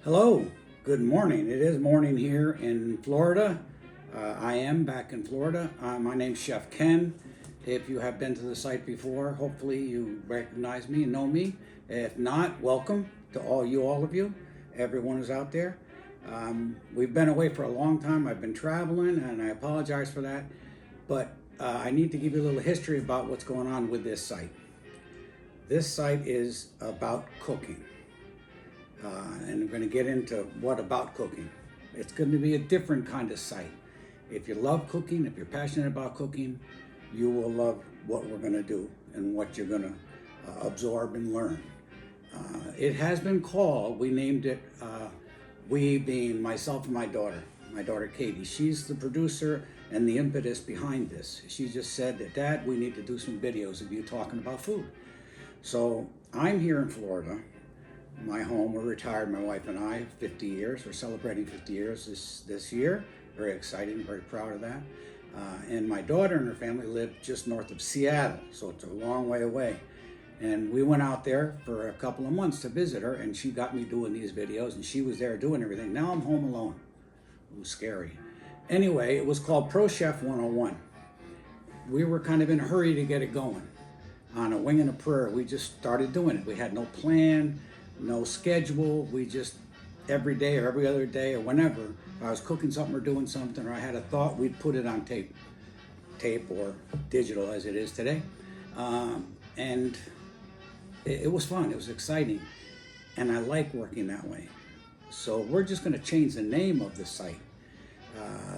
Hello, good morning. It is morning here in Florida. I am back in Florida. My name's Chef Ken. If you have been to the site before, hopefully you recognize me and know me. If not, welcome to all of you. Everyone is out there. We've been away for a long time. I've been traveling and I apologize for that. But I need to give you a little history about what's going on with this site. This site is about cooking. And we're going to get into what about cooking. It's going to be a different kind of site. If you love cooking, if you're passionate about cooking, you will love what we're going to do and what you're going to absorb and learn. It has been called, we named it, we being myself and my daughter Katie. She's the producer and the impetus behind this. She just said that, Dad, we need to do some videos of you talking about food. So I'm here in Florida. My home, we're retired, my wife and I, 50 years. We're celebrating 50 years this year. Very exciting, very proud of that. And my daughter and her family live just north of Seattle, so it's a long way away. And we went out there for a couple of months to visit her, and she got me doing these videos, and she was there doing everything. Now I'm home alone. It was scary. Anyway, it was called Pro Chef 101. We were kind of in a hurry to get it going. On a wing and a prayer, we just started doing it. We had no plan, no schedule. We just, every day or every other day or whenever, if I was cooking something or doing something or I had a thought, we'd put it on tape or digital as it is today. And it was fun, it was exciting. And I like working that way. So we're just gonna change the name of the site.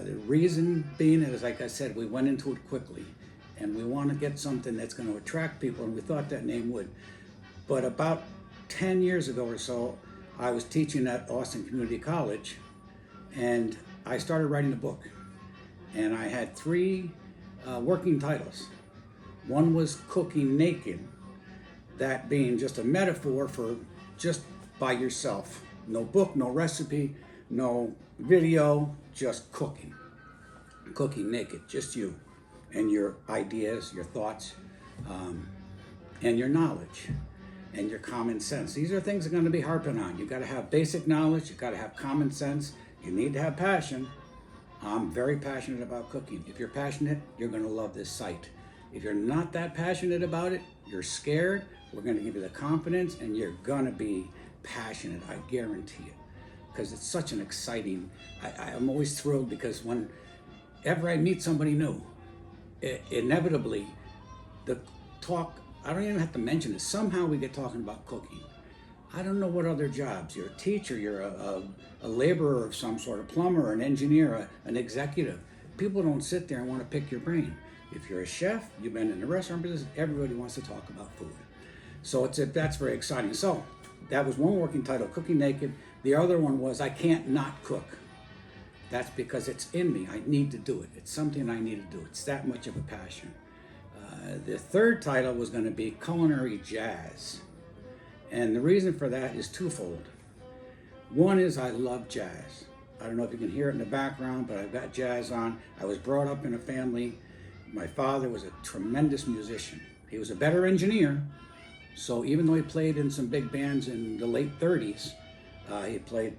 The reason being is, like I said, we went into it quickly and we wanna get something that's gonna attract people, and we thought that name would. But about 10 years ago or so, I was teaching at Austin Community College, and I started writing a book. And I had three working titles. One was Cooking Naked, that being just a metaphor for just by yourself. No book, no recipe, no video, just cooking. Cooking naked, just you and your ideas, your thoughts, and your knowledge. And your common sense. These are things that are going to be harping on. You got to have basic knowledge, you got to have common sense, you need to have passion. I'm very passionate about cooking. If you're passionate, you're going to love this site. If you're not that passionate about it, you're scared, we're going to give you the confidence and you're going to be passionate, I guarantee it. Because it's such an exciting, I'm always thrilled because whenever I meet somebody new, inevitably the talk, I don't even have to mention it. Somehow we get talking about cooking. I don't know what other jobs. You're a teacher, you're a laborer of some sort, a plumber, an engineer, an executive. People don't sit there and want to pick your brain. If you're a chef, you've been in the restaurant business, everybody wants to talk about food. So that's very exciting. So that was one working title, Cooking Naked. The other one was I Can't Not Cook. That's because it's in me. I need to do it. It's something I need to do. It's that much of a passion. The third title was going to be Culinary Jazz. And the reason for that is twofold. One is I love jazz. I don't know if you can hear it in the background, but I've got jazz on. I was brought up in a family. My father was a tremendous musician. He was a better engineer. So even though he played in some big bands in the late 30s, he played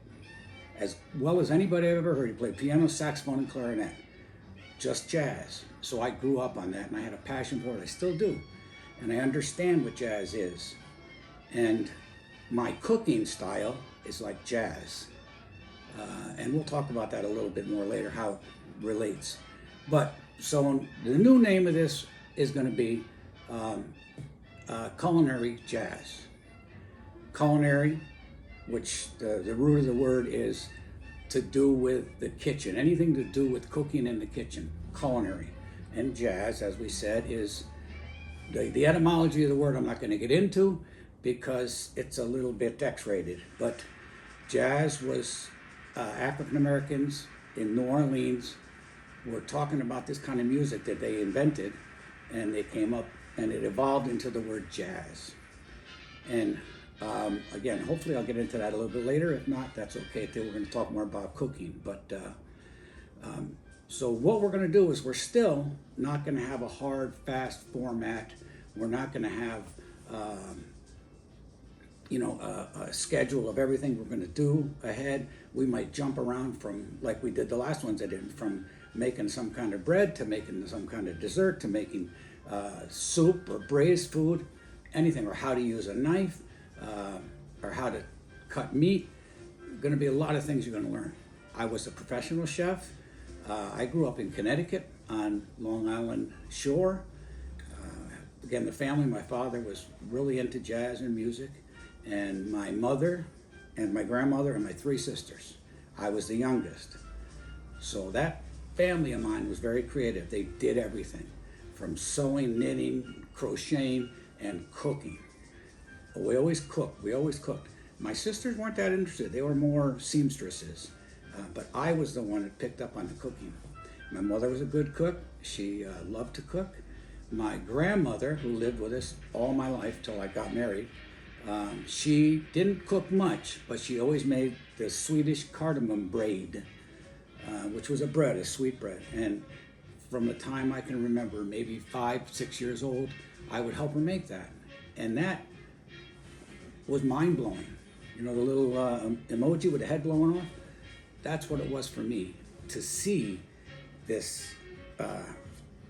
as well as anybody I've ever heard. He played piano, saxophone, and clarinet. Just jazz. So I grew up on that and I had a passion for it. I still do. And I understand what jazz is. And my cooking style is like jazz. And we'll talk about that a little bit more later, how it relates. But so the new name of this is going to be Culinary Jazz. Culinary, which the root of the word is to do with the kitchen, anything to do with cooking in the kitchen, culinary. And jazz, as we said, is the etymology of the word I'm not going to get into because it's a little bit X-rated, but jazz was African Americans in New Orleans were talking about this kind of music that they invented, and they came up and it evolved into the word jazz. And again, hopefully I'll get into that a little bit later. If not, that's okay too. We're going to talk more about cooking. But so what we're going to do is we're still not going to have a hard, fast format. We're not going to have a schedule of everything we're going to do ahead. We might jump around from, like we did the last ones I did, from making some kind of bread to making some kind of dessert to making soup or braised food, anything, or how to use a knife, or how to cut meat. Going to be a lot of things you're going to learn. I was a professional chef. I grew up in Connecticut on Long Island Shore. Again, the family, my father was really into jazz and music, and my mother and my grandmother and my three sisters. I was the youngest. So that family of mine was very creative. They did everything from sewing, knitting, crocheting, and cooking. We always cooked. My sisters weren't that interested. They were more seamstresses. But I was the one that picked up on the cooking. My mother was a good cook. She loved to cook. My grandmother, who lived with us all my life till I got married, she didn't cook much, but she always made the Swedish cardamom braid, which was a sweet bread. And from the time I can remember, maybe 5, 6 years old, I would help her make that. And that was mind-blowing. The little emoji with the head blowing off? That's what it was for me, to see this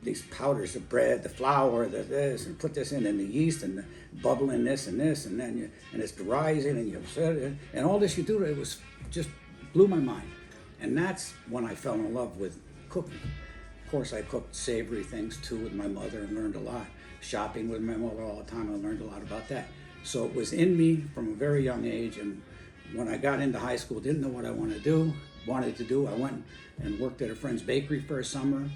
these powders of bread, the flour, this, and put this in, and the yeast, and the bubbling this, and then and it's rising, and you set it, and all this you do, it was just blew my mind. And that's when I fell in love with cooking. Of course, I cooked savory things too with my mother and learned a lot. Shopping with my mother all the time, I learned a lot about that. So it was in me from a very young age, and when I got into high school, didn't know what I wanted to do. I went and worked at a friend's bakery for a summer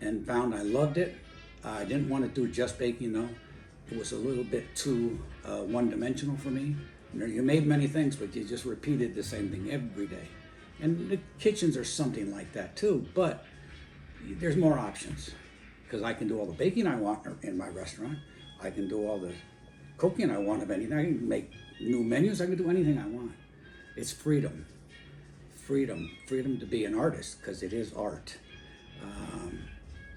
and found I loved it. I didn't want to do just baking though. It was a little bit too one-dimensional for me. You made many things, but you just repeated the same thing every day. And the kitchens are something like that too, but there's more options because I can do all the baking I want in my restaurant. I can do all the cooking I want of anything. I can make new menus. I can do anything I want. It's freedom. Freedom to be an artist, because it is art.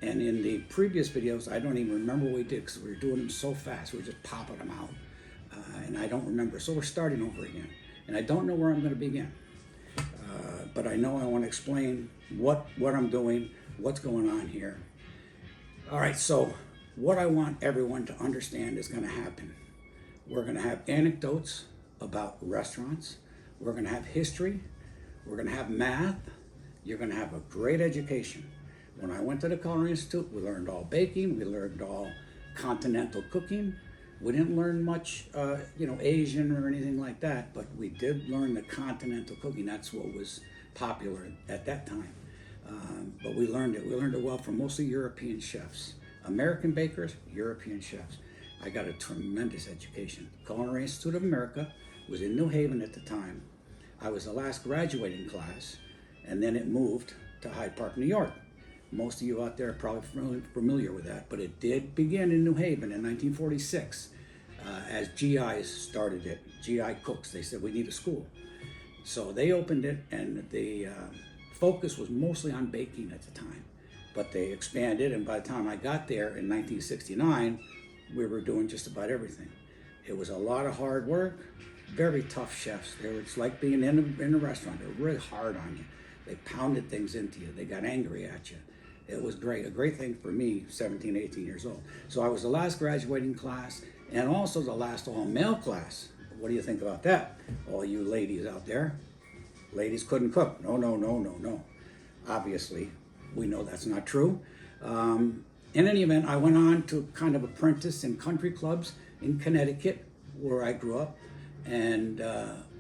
And in the previous videos, I don't even remember what we did because we were doing them so fast. We were just popping them out. And I don't remember. So we're starting over again. And I don't know where I'm going to begin. But I know I want to explain what I'm doing, what's going on here. All right, so what I want everyone to understand is going to happen. We're going to have anecdotes about restaurants. We're going to have history. We're going to have math. You're going to have a great education. When I went to the Culinary Institute, we learned all baking. We learned all continental cooking. We didn't learn much, Asian or anything like that, but we did learn the continental cooking. That's what was popular at that time. But we learned it. We learned it well from mostly European chefs. American bakers, European chefs. I got a tremendous education. Culinary Institute of America was in New Haven at the time. I was the last graduating class, and then it moved to Hyde Park, New York. Most of you out there are probably familiar with that, but it did begin in New Haven in 1946 as GIs started it. GI cooks, they said, we need a school. So they opened it, and the focus was mostly on baking at the time, but they expanded, and by the time I got there in 1969, we were doing just about everything. It was a lot of hard work, very tough chefs. It's like being in a restaurant. They were really hard on you. They pounded things into you. They got angry at you. It was great, a great thing for me, 17, 18 years old. So I was the last graduating class and also the last all-male class. What do you think about that? All you ladies out there. Ladies couldn't cook. No. Obviously, we know that's not true. In any event, I went on to kind of apprentice in country clubs in Connecticut, where I grew up, and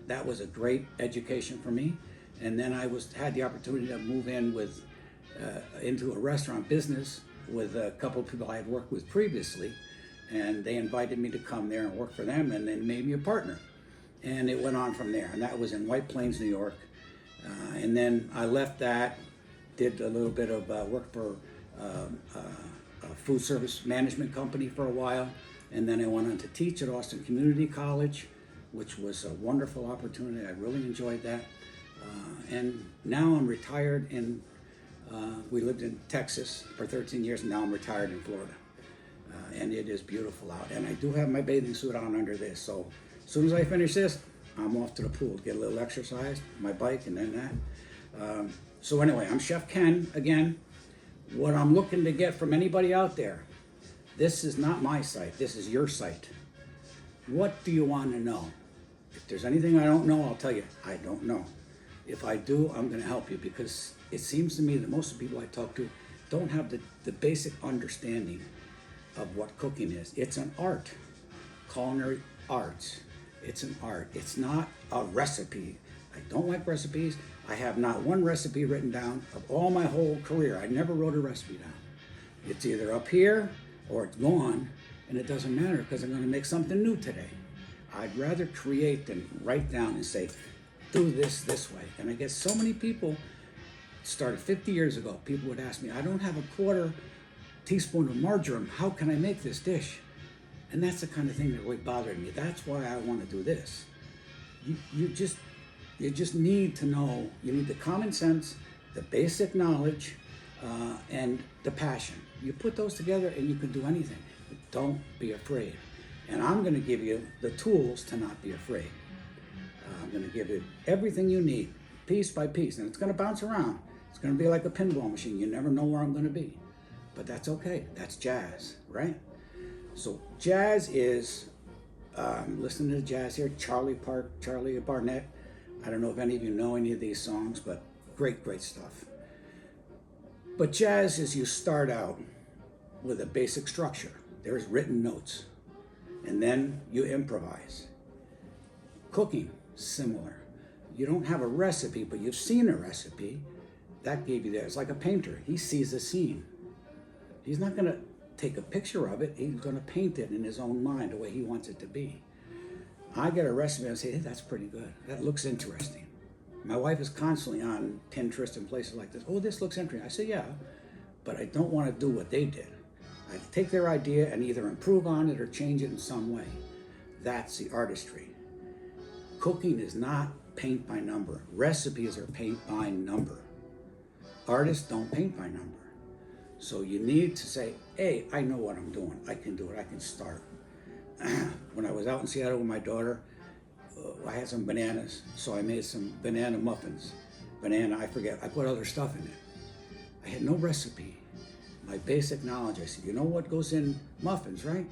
that was a great education for me. And then I had the opportunity to move into a restaurant business with a couple of people I had worked with previously, and they invited me to come there and work for them, and then made me a partner. And it went on from there, and that was in White Plains, New York. And then I left that, did a little bit of work for a food service management company for a while, and then I went on to teach at Austin Community College, which was a wonderful opportunity. I really enjoyed that. And now I'm retired we lived in Texas for 13 years, and now I'm retired in Florida. And it is beautiful out. And I do have my bathing suit on under this, so soon as I finish this, I'm off to the pool to get a little exercise, my bike, and then that. So anyway, I'm Chef Ken again. What I'm looking to get from anybody out there, this is not my site, this is your site. What do you want to know? If there's anything I don't know, I'll tell you, I don't know. If I do, I'm going to help you, because it seems to me that most of the people I talk to don't have the basic understanding of what cooking is. It's an art, culinary arts. It's an art. It's not a recipe. I don't like recipes. I have not one recipe written down of all my whole career. I never wrote a recipe down. It's either up here or it's gone, and it doesn't matter because I'm going to make something new today. I'd rather create than write down and say, do this way. And I guess so many people started 50 years ago. People would ask me, I don't have a quarter teaspoon of marjoram. How can I make this dish? And that's the kind of thing that really bothered me. That's why I want to do this. You just need to know. You need the common sense, the basic knowledge, and the passion. You put those together and you can do anything. But don't be afraid. And I'm going to give you the tools to not be afraid. I'm going to give you everything you need, piece by piece. And it's going to bounce around. It's going to be like a pinball machine. You never know where I'm going to be. But that's okay. That's jazz, right? So jazz is, listening to jazz here, Charlie Barnett. I don't know if any of you know any of these songs, but great stuff. But jazz is you start out with a basic structure. There's written notes, and then you improvise. Cooking, similar. You don't have a recipe, but you've seen a recipe. That gave you there. It's like a painter. He sees a scene. He's not going to take a picture of it. He's going to paint it in his own mind the way he wants it to be. I get a recipe and I say, hey, that's pretty good. That looks interesting. My wife is constantly on Pinterest and places like this. Oh, this looks interesting. I say, yeah, but I don't want to do what they did. I take their idea and either improve on it or change it in some way. That's the artistry. Cooking is not paint by number. Recipes are paint by number. Artists don't paint by number. So you need to say, hey, I know what I'm doing. I can do it. I can start. When I was out in Seattle with my daughter, I had some bananas, so I made some banana muffins. I put other stuff in it. I had no recipe. My basic knowledge, I said, you know what goes in muffins, right?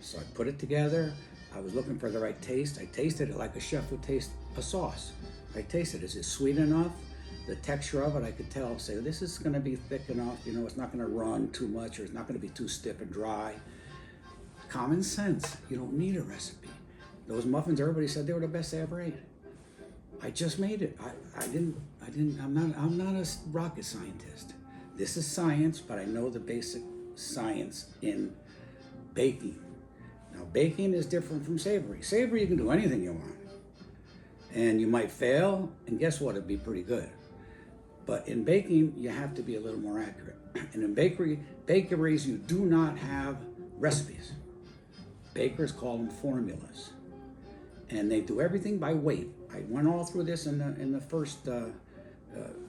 So I put it together. I was looking for the right taste. I tasted it like a chef would taste a sauce. I tasted it. Is it sweet enough? The texture of it, I could tell, say, this is going to be thick enough, it's not going to run too much, or it's not going to be too stiff and dry. Common sense. You don't need a recipe. Those muffins, everybody said they were the best they ever ate. I just made it. I'm not a rocket scientist. This is science, but I know the basic science in baking. Now, baking is different from savory. Savory, you can do anything you want. And you might fail, and guess what? It'd be pretty good. But in baking, you have to be a little more accurate. And in bakeries, you do not have recipes. Bakers call them formulas. And they do everything by weight. I went all through this in the first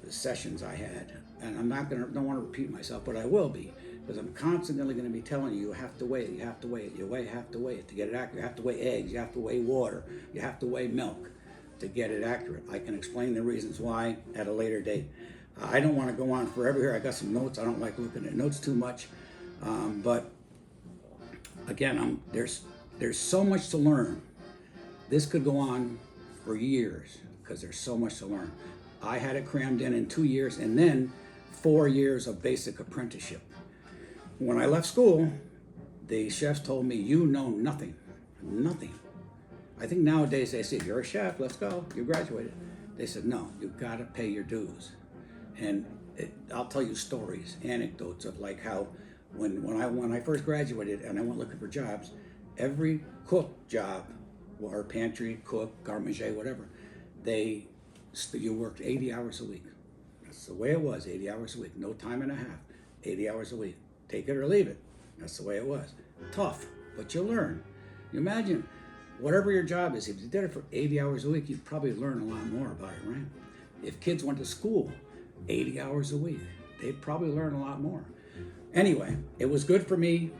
sessions I had. And don't want to repeat myself, but I will be. Because I'm constantly going to be telling you, you have to weigh it, you have to weigh it, you have to weigh it to get it accurate. You have to weigh eggs, you have to weigh water, you have to weigh milk to get it accurate. I can explain the reasons why at a later date. I don't want to go on forever here. I got some notes. I don't like looking at notes too much. But again, there's so much to learn. This could go on for years because there's so much to learn. I had it crammed in 2 years and then 4 years of basic apprenticeship. When I left school, the chefs told me, you know nothing. Nothing. I think nowadays they say, you're a chef, let's go, you graduated. They said, no, you've got to pay your dues. And I'll tell you stories, anecdotes of like how when I first graduated and I went looking for jobs, every cook job, or pantry, cook, garde manger, whatever, you worked 80 hours a week. That's the way it was, 80 hours a week, no time and a half, 80 hours a week. Take it or leave it. That's the way it was. Tough, but you learn. You imagine, whatever your job is, if you did it for 80 hours a week, you'd probably learn a lot more about it, right? If kids went to school 80 hours a week, they'd probably learn a lot more. Anyway, it was good for me.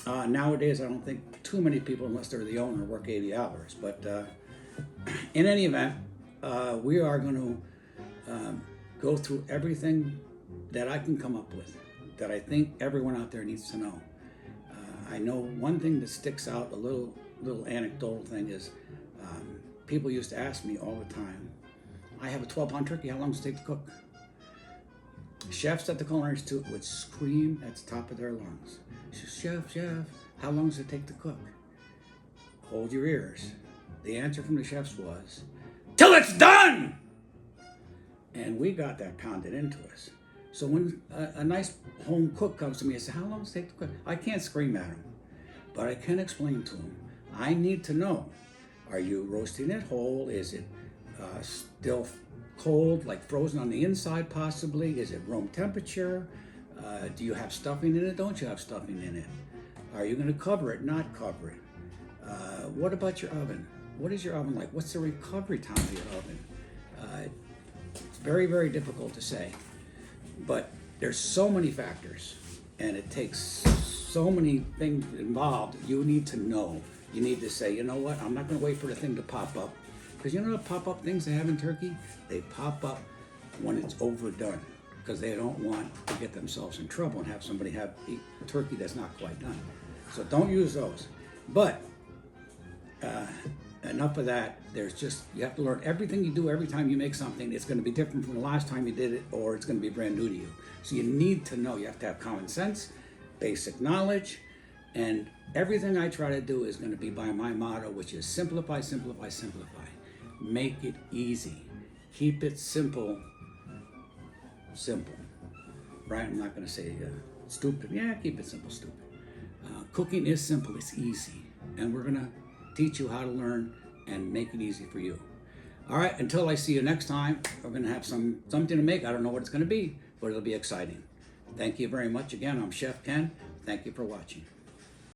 Nowadays, I don't think too many people, unless they're the owner, work 80 hours. But in any event, we are going to go through everything that I can come up with that I think everyone out there needs to know. I know one thing that sticks out, a little anecdotal thing is people used to ask me all the time, I have a 12-pound turkey, how long does it take to cook? Chefs at the Culinary Institute would scream at the top of their lungs, Chef, how long does it take to cook? Hold your ears. The answer from the chefs was, till it's done! And we got that pounded into us. So when a nice home cook comes to me and says, how long does it take to cook? I can't scream at him, but I can explain to him. I need to know, are you roasting it whole? Is it still cold, like frozen on the inside possibly? Is it room temperature? Do you have stuffing in it? Don't you have stuffing in it? Are you going to cover it, not cover it? What about your oven? What is your oven like? What's the recovery time of your oven? It's very, very difficult to say. But there's so many factors, and it takes so many things involved. You need to know. You need to say, you know what, I'm not going to wait for the thing to pop up. Because you know the pop-up things they have in turkey? They pop up when it's overdone, because they don't want to get themselves in trouble and have somebody eat turkey that's not quite done. So don't use those. But enough of that. You have to learn everything you do every time you make something. It's going to be different from the last time you did it, or it's going to be brand new to you. So you need to know. You have to have common sense, basic knowledge, and everything I try to do is going to be by my motto, which is simplify, simplify, simplify. Make it easy. Keep it simple. Simple. Right? I'm not going to say stupid. Yeah, keep it simple, stupid. Cooking is simple. It's easy. And we're going to teach you how to learn and make it easy for you. All right, until I see you next time, we're going to have something to make. I don't know what it's going to be, but it'll be exciting. Thank you very much again. I'm Chef Ken. Thank you for watching.